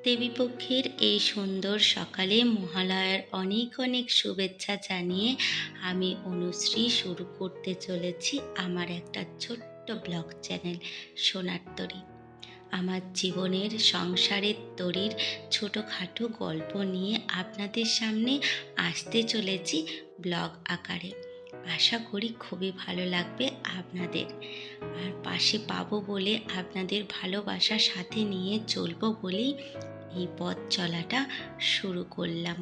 দেবীপক্ষের এই সুন্দর সকালে মহালয়ার অনেক অনেক শুভেচ্ছা জানিয়ে আমি অনুশ্রী শুরু করতে চলেছি আমার একটা ছোট্ট ব্লগ চ্যানেল সোনার তরী। আমার জীবনের সংসারের তরীর ছোটোখাটো গল্প নিয়ে আপনাদের সামনে আসতে চলেছি ব্লগ আকারে। আশা করি খুবই ভালো লাগবে আপনাদের, আর পাশে পাবো বলে আপনাদের ভালোবাসার সাথে নিয়ে চলবো বলেই এই পথ চলাটা শুরু করলাম।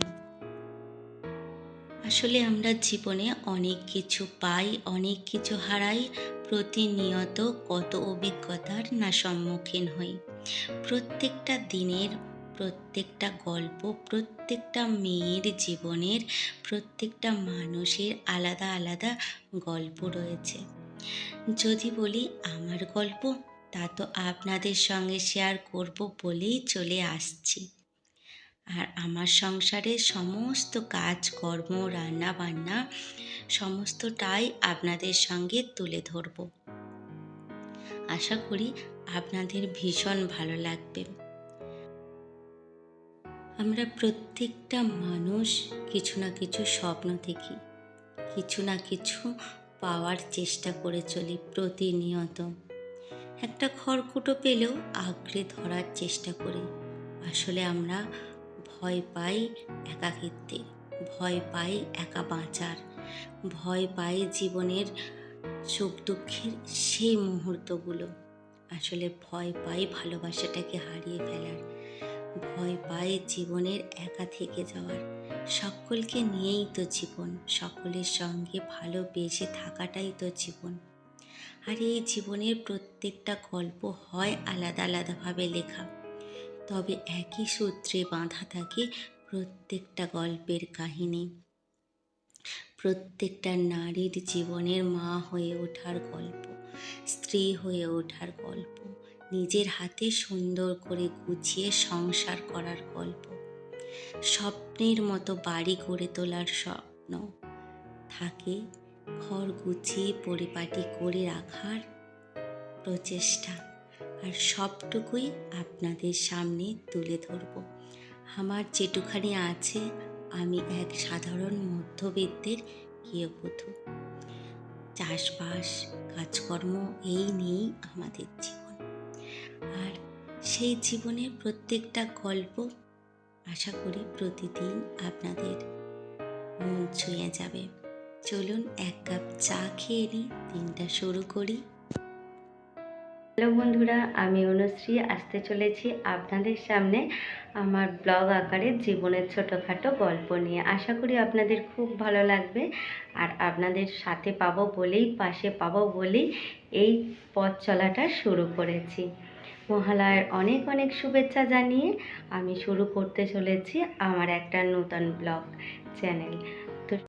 আসলে আমরা জীবনে অনেক কিছু পাই, অনেক কিছু হারাই, প্রতিনিয়ত কত অভিজ্ঞতার না সম্মুখীন হই। প্রত্যেকটা দিনের প্রত্যেকটা গল্প, প্রত্যেকটা মেয়ের জীবনের প্রত্যেকটা মানুষের আলাদা আলাদা গল্প রয়েছে। যদি বলি আমার গল্প, তা তো আপনাদের সঙ্গে শেয়ার করব বলেই চলে আসছি। আর আমার সংসারের সমস্ত কাজকর্ম, রান্না বান্না সমস্তটাই আপনাদের সঙ্গে তুলে ধরব। আশা করি আপনাদের ভীষণ ভালো লাগবে। আমরা প্রত্যেকটা মানুষ কিছু না কিছু স্বপ্ন দেখি, কিছু না কিছু পাওয়ার চেষ্টা করে চলি প্রতিনিয়ত। একটা খড়কুটো পেলেও আঁকড়ে ধরার চেষ্টা করি। আসলে আমরা ভয় পাই একাকিত্বে, ভয় পাই একা বাঁচার, ভয় পাই জীবনের সুখ দুঃখের সেই মুহূর্তগুলো। আসলে ভয় পাই ভালোবাসাটাকে হারিয়ে ফেলার, ভয় পাই জীবনের একা থেকে যাওয়ার। সকলকে নিয়েই তো জীবন, সকলের সঙ্গে ভালোবেসে থাকাটাই তো জীবন। আর এই জীবনের প্রত্যেকটা গল্প হয় আলাদা আলাদাভাবে লেখা, তবে একই সূত্রে বাঁধা থাকে প্রত্যেকটা গল্পের কাহিনী। প্রত্যেকটা নারীর জীবনের মা হয়ে ওঠার গল্প, স্ত্রী হয়ে ওঠার গল্প, নিজের হাতে সুন্দর করে গুছিয়ে সংসার করার গল্প, স্বপ্নের মতো বাড়ি গড়ে তোলার স্বপ্ন থাকে, ঘর গুছিয়ে পরিপাটি করে রাখার প্রচেষ্টা। আর সবটুকুই আপনাদের সামনে তুলে ধরব। আমার যেটুখানি আছে, আমি এক সাধারণ মধ্যবিত্তের গৃহবধূ। চাষবাস কাজকর্ম এই নিয়েই আমাদের জীবন। আর সেই জীবনের প্রত্যেকটা গল্প আশা করি প্রতিদিন আপনাদের মন ছুঁয়ে যাবে। চলুন এক কাপ চা খেয়ে নিই, দিনটা শুরু করি। হ্যালো বন্ধুরা, আমি অনুশ্রী আসতে চলেছি আপনাদের সামনে আমার ব্লগ আকারে জীবনের ছোটোখাটো গল্প নিয়ে। আশা করি আপনাদের খুব ভালো লাগবে, আর আপনাদের সাথে পাবো বলেই, পাশে পাবো বলেই এই পথ চলাটা শুরু করেছি। মহালয়ার অনেক অনেক শুভেচ্ছা জানিয়ে আমি শুরু করতে চলেছি আমার একটা নতুন ব্লগ চ্যানেল।